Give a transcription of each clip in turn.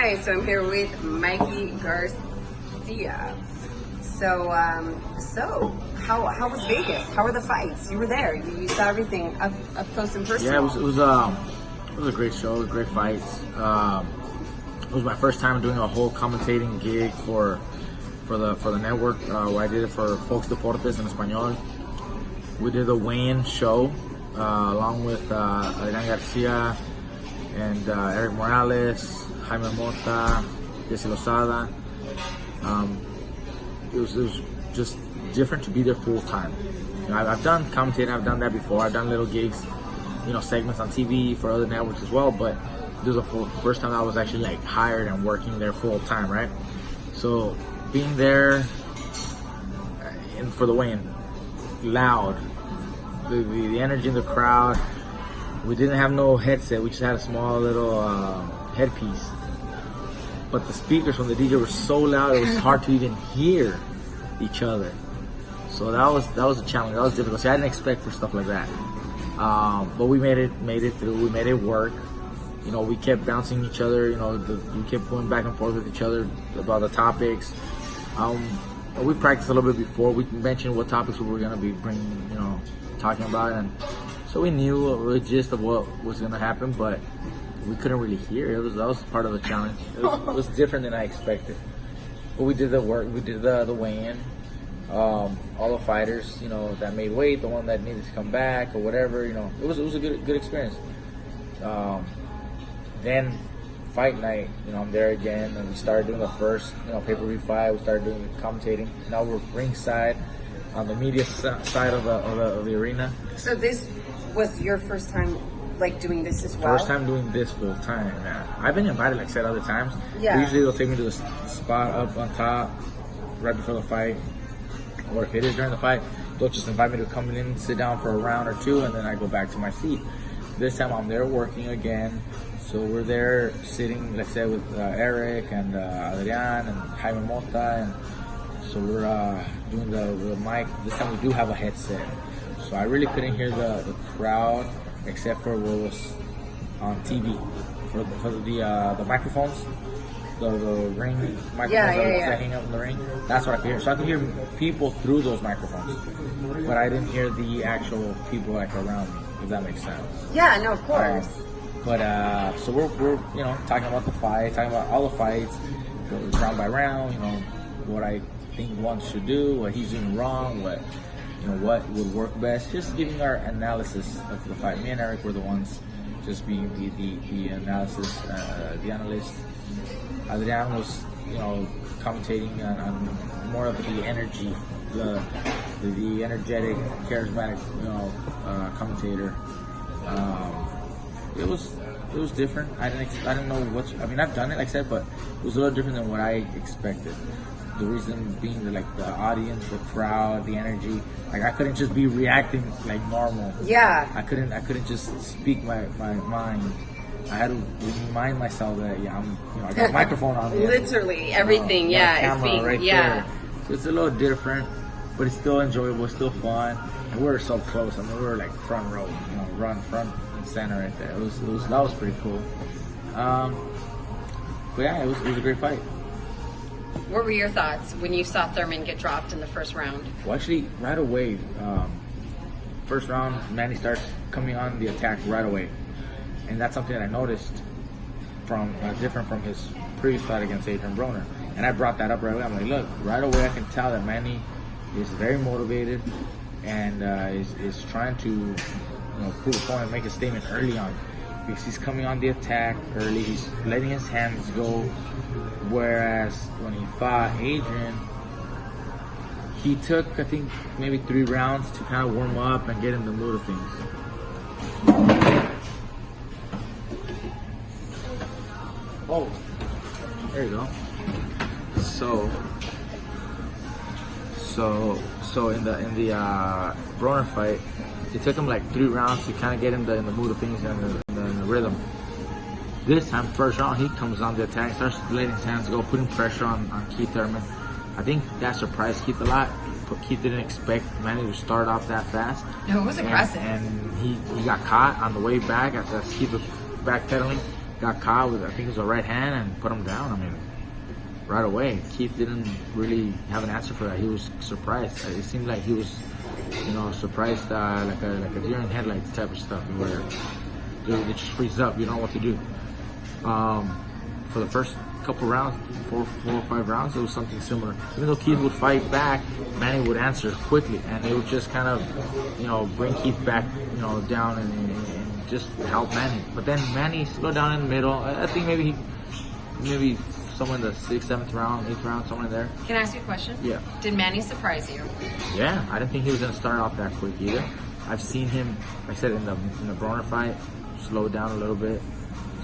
right, so I'm here with Mikey Garcia. So how was Vegas? How were the fights? You were there. You saw everything up close and personal. Yeah, it was a great show, great fights. It was my first time doing a whole commentating gig for the network. I did it for Fox Deportes en Español. We did a weigh-in show along with Mikey Garcia and Eric Morales, Jaime Mota, Jesse Lozada. It was just different to be there full time. You know, I've done commentating, I've done that before. I've done little gigs, segments on TV for other networks as well. But this was the first time I was actually like hired and working there full time, right? So being there and for the weigh-in, loud, the energy in the crowd. We didn't have no headset. We just had a small little headpiece. But the speakers from the DJ were so loud, it was hard to even hear each other. So that was a challenge. That was difficult. See, I didn't expect for stuff like that. But we made it through. We made it work. We kept bouncing each other. We kept going back and forth with each other about the topics. We practiced a little bit before. We mentioned what topics we were gonna be talking about, and so we knew the gist of what was gonna happen, but we couldn't really hear. That was part of the challenge. It was different than I expected. But we did the work. We did the weigh-in. All the fighters, that made weight, the one that needed to come back or whatever, it was a good experience. Then fight night, I'm there again, and we started doing the first, pay-per-view fight. We started doing the commentating. Now we're ringside on the media side of the arena. So this was your first time, doing this as well? First time doing this full time. Yeah. I've been invited, like I said, other times. Yeah. Usually they'll take me to the spot up on top right before the fight, or if it is during the fight, they'll just invite me to come in, sit down for a round or two, and then I go back to my seat. This time I'm there working again. So we're there sitting, like I said, with Eric and Adrian and Jaime Mota, and so we're doing the mic. This time we do have a headset, so I really couldn't hear the crowd except for what was on TV for the microphones, the ring microphones that hang up in the ring. That's what I could hear. So I could hear people through those microphones, but I didn't hear the actual people around me. If that makes sense. Yeah, no, of course. So we're talking about the fight, talking about all the fights, round by round. What I think one should do, what he's doing wrong, what would work best. Just giving our analysis of the fight. Me and Eric were the ones just being the analysis, the analyst. Adrian was commentating on more of the energy, the energetic, charismatic commentator. It was different. I didn't know I've done it, like I said, but it was a little different than what I expected. The reason being the audience, the crowd, the energy. I couldn't just be reacting like normal. Yeah. I couldn't just speak my mind. I had to remind myself that I got a microphone on me. Literally everything, camera right there. So it's a little different, but it's still enjoyable, it's still fun. And we're so close. We were like front row, run front and center right there. That was pretty cool. But yeah, it was a great fight. What were your thoughts when you saw Thurman get dropped in the first round? Well, actually, right away, first round, Manny starts coming on the attack right away. And that's something that I noticed from different from his previous fight against Adrian Broner. And I brought that up right away. I'm like, look, right away I can tell that Manny is very motivated and is trying to prove a point and make a statement early on. Because he's coming on the attack early, he's letting his hands go. Whereas when he fought Adrian, he took, I think, maybe 3 rounds to kind of warm up and get in the mood of things. Oh, there you go. So in the Broner fight, it took him like 3 rounds to kind of get in the mood of things and in the rhythm. This time, first round, he comes on the attack, starts letting his hands go, putting pressure on Keith Thurman. I think that surprised Keith a lot. Keith didn't expect Manny to start off that fast. No, it was aggressive. And he got caught on the way back as Keith was backpedaling. got caught with, I think it was a right hand, and put him down. I mean, right away. Keith didn't really have an answer for that. He was surprised. It seemed like he was, surprised, like a deer in headlights type of stuff, where they just freeze up. You don't know what to do. For the first couple rounds, four or five rounds, it was something similar. Even though Keith would fight back, Manny would answer quickly, and they would just kind of, bring Keith back, down and just help Manny. But then Manny slowed down in the middle. I think maybe somewhere in the 6th, 7th round, 8th round, somewhere in there. Can I ask you a question? Yeah. Did Manny surprise you? Yeah, I didn't think he was going to start off that quick either. I've seen him, like I said, in the Broner fight, slow down a little bit.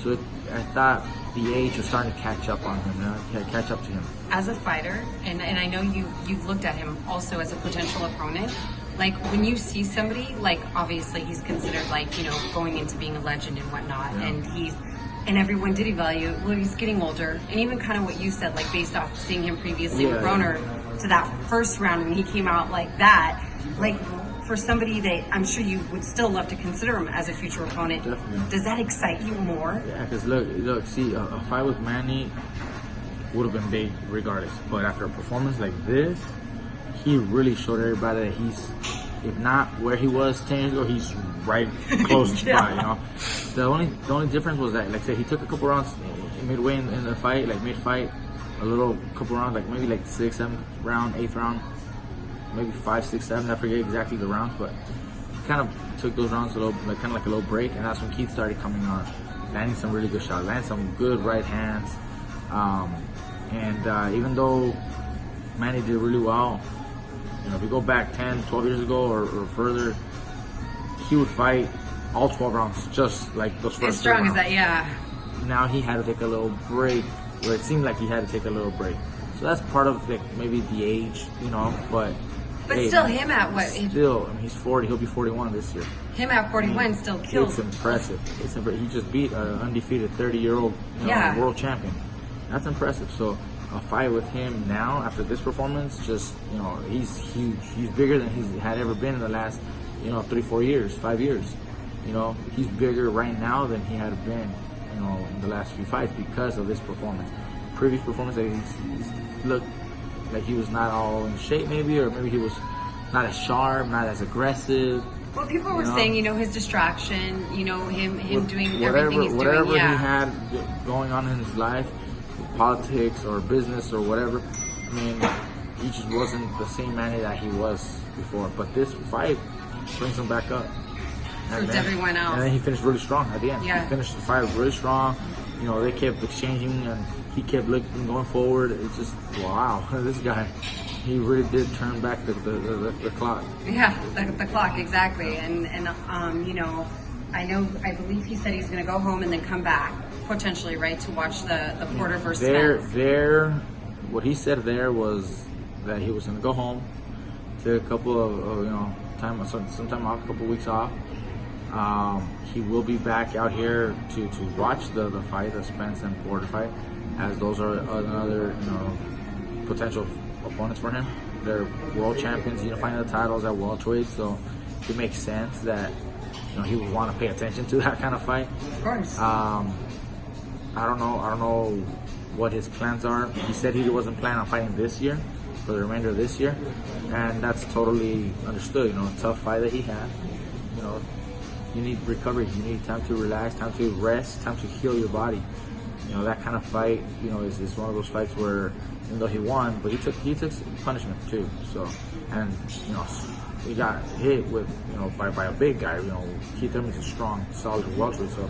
So I thought the age was starting to catch up on him, catch up to him. As a fighter, and I know you've looked at him also as a potential opponent, like when you see somebody, like obviously he's considered like, going into being a legend and whatnot, Yeah. and everyone did evaluate, well, he's getting older, and even kind of what you said, like based off seeing him previously with Broner to that first round when he came out like that, like for somebody that I'm sure you would still love to consider him as a future opponent, Definitely. Does that excite you more? Yeah, because look, see, a fight with Manny would have been big regardless. But after a performance like this, he really showed everybody that he's, if not where he was 10 years ago, he's right close by, The only difference was that, like I said, he took a couple rounds midway in the fight, like mid-fight, couple rounds, like maybe like 6th, 7th round, 8th round, maybe 5, 6, 7. I forget exactly the rounds, but he kind of took those rounds a little, like kind of like a little break, and that's when Keith started coming on, landing some really good shots, landing some good right hands, and even though Manny did really well, if you go back 10, 12 years ago or further, he would fight all 12 rounds just like those first. As strong rounds. as that, yeah. Now he had to take a little break, or it seemed like he had to take a little break. So that's part of like maybe the age, but. But hey, still, man, him at what? Still, I mean, he's 40. He'll be 41 this year. Him at 41 still kills. It's impressive. He just beat an undefeated 30-year-old world champion. That's impressive. So a fight with him now after this performance, just he's huge. He's bigger than he's had ever been in the last 3, 4 years, 5 years. He's bigger right now than he had been in the last few fights because of this performance. Previous performance, he's looked like he was not all in shape, maybe, or maybe he was not as sharp, not as aggressive. Well, people were saying, his distraction, him doing whatever, everything he's doing. Whatever Yeah. he had going on in his life, politics or business or whatever, I mean, he just wasn't the same Manny that he was before. But this fight brings him back up. Proved everyone else. And then he finished really strong at the end. Yeah. He finished the fight really strong. They kept exchanging and he kept looking, going forward. It's just, wow, this guy, he really did turn back the clock. Yeah, the clock, exactly. And I believe he said he's going to go home and then come back, potentially, right, to watch the Porter versus Spence. What he said there was that he was going to go home, take a couple of, sometime off, a couple of weeks off. He will be back out here to watch the fight, the Spence and Porter fight, as those are another potential opponents for him. They're world champions, unifying the titles at welterweight, so it makes sense that he would want to pay attention to that kind of fight. Of course. I don't know what his plans are. He said he wasn't planning on fighting this year, for the remainder of this year, and that's totally understood. A tough fight that he had. You need recovery. You need time to relax, time to rest, time to heal your body. That kind of fight, is one of those fights where, even though he won, but he took punishment too. So, and he got hit with, by a big guy. Keith Thurman's a strong, solid welterweight, so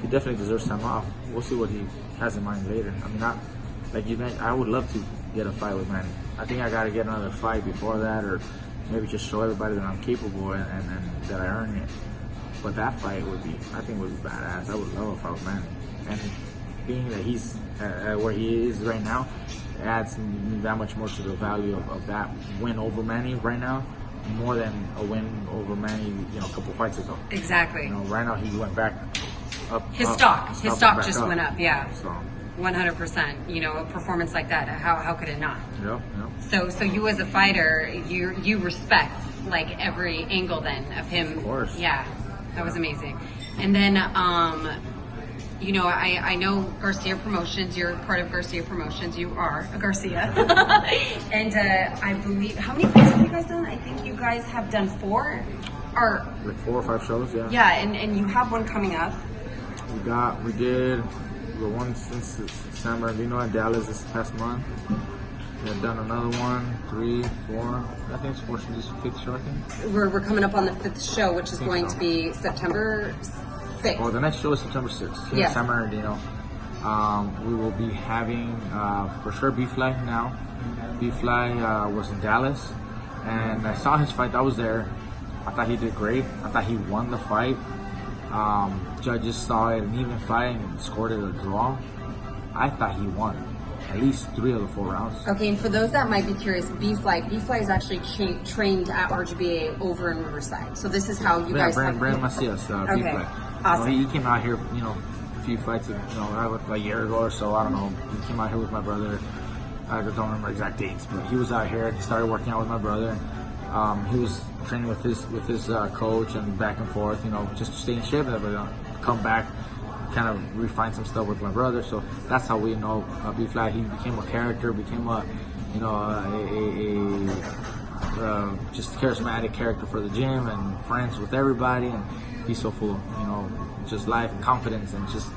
he definitely deserves time off. We'll see what he has in mind later. I mean, not like you mentioned. I would love to get a fight with Manny. I think I got to get another fight before that, or maybe just show everybody that I'm capable and that I earn it. But that fight would be badass. I would love a fight with Manny. And being that he's where he is right now, adds that much more to the value of that win over Manny right now, more than a win over Manny, a couple fights ago. Exactly. Right now he went back up. His stock just went up. Yeah. So 100%. A performance like that, how could it not? Yep. So you as a fighter, you respect like every angle then of him. Of course. Yeah, that was amazing. And then you know, I know Garcia Promotions. You're part of Garcia Promotions. You are a Garcia. And I believe, how many fights have you guys done? I think you guys have done 4. Or like 4 or 5 shows, yeah. Yeah, and you have one coming up. We did the one since San Bernardino and Dallas this past month. We've done another one, 3, 4. I think it's 4. This is the 5th show, I think. We're coming up on the 5th show, which is going to be September 6th. Oh, the next show is September 6th here in San Bernardino. We will be having, for sure, B-Fly now. B-Fly was in Dallas, and I saw his fight. I was there. I thought he did great. I thought he won the fight. Judges saw it an even fight and scored it a draw. I thought he won at least 3 of the 4 rounds. Okay, and for those that might be curious, B-Fly is actually trained at RGBA over in Riverside. So this is how you guys have... Brandon Macias, okay, B-Fly. awesome. He came out here, a few fights, a year ago or so. I don't know. He came out here with my brother. I don't remember exact dates, but he was out here. He started working out with my brother. He was training with his coach and back and forth, just to stay in shape, but come back, kind of refine some stuff with my brother. So that's how we know B-Fly. He became a character, became a just charismatic character for the gym and friends with everybody. And he's so full of, just life and confidence and just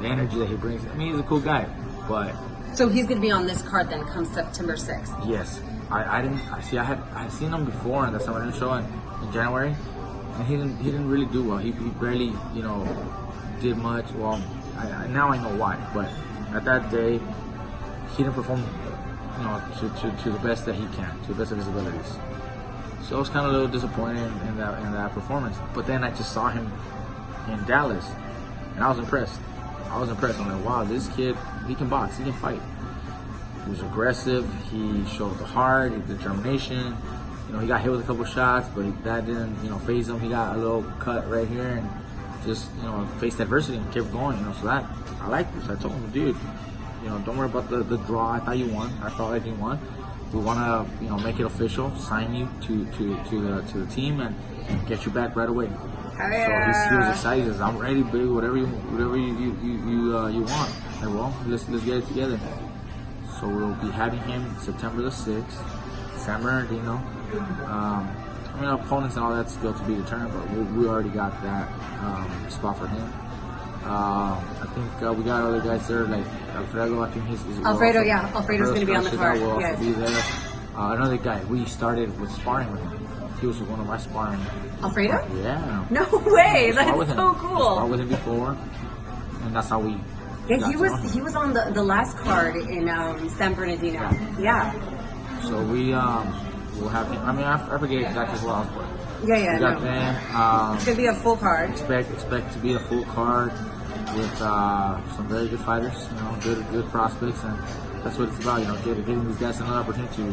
the energy that he brings. I mean, he's a cool guy, but. So he's going to be on this card then come September 6th. Yes. I had seen him before in the Summer show in January, and he didn't really do well. He barely did much. Well, now I know why, but at that day he didn't perform to the best that he can, to the best of his abilities. So I was kind of a little disappointed in that performance. But then I just saw him in Dallas, and I was impressed. I'm like, wow, this kid, he can box, he can fight. He was aggressive. He showed the heart, the determination. He got hit with a couple shots, but that didn't, phase him. He got a little cut right here and just, faced adversity and kept going. So that I liked this. I told him, dude, don't worry about the draw. I thought you won. I felt like you won. We want to, make it official, sign you to the team, and get you back right away. Oh, yeah. So he was excited. He says, I'm ready, baby. Whatever you want. Like, well, let's get it together. So we'll be having him September the 6th, San Bernardino. Opponents and all that's still to be determined, but we already got that spot for him. I think we got other guys there, like Alfredo. I think he's Alfredo, yeah. Alfredo's going to be on the card. Will also be there. Another guy, we started with sparring with him. He was one of my sparring. Alfredo? Yeah. No way! That's so cool. I sparred with him before, and that's how we. Yeah, he was on the last card in San Bernardino. Yeah. So we'll have him. I mean, I forget exactly who else, but yeah. We got them. It's gonna be a full card. Expect to be a full card with some very good fighters. Good prospects, and that's what it's about. Getting these guys another opportunity to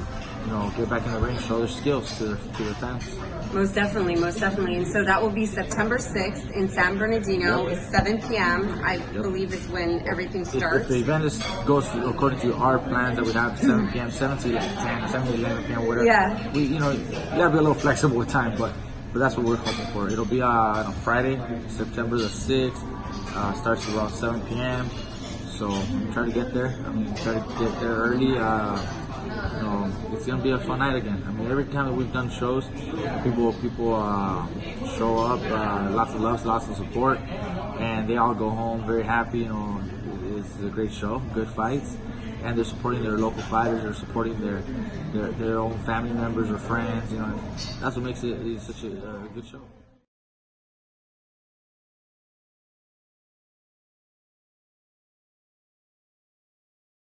get back in the ring, show their skills to their fans. Most definitely. And so that will be September 6th in San Bernardino. It's 7 p.m. I believe is when everything starts. If the event goes according to our plans that we have, 7 p.m., 7 to 10, 7 to 11 p.m., whatever. Yeah. We, you gotta be a little flexible with time, but that's what we're hoping for. It'll be on Friday, September the 6th. Starts around 7 p.m. So try to get there. Try to get there early. It's gonna be a fun night again. Every time that we've done shows, people show up, lots of love, lots of support, and they all go home very happy. It's a great show, good fights, and they're supporting their local fighters. They're supporting their own family members or friends. That's what makes it such a good show.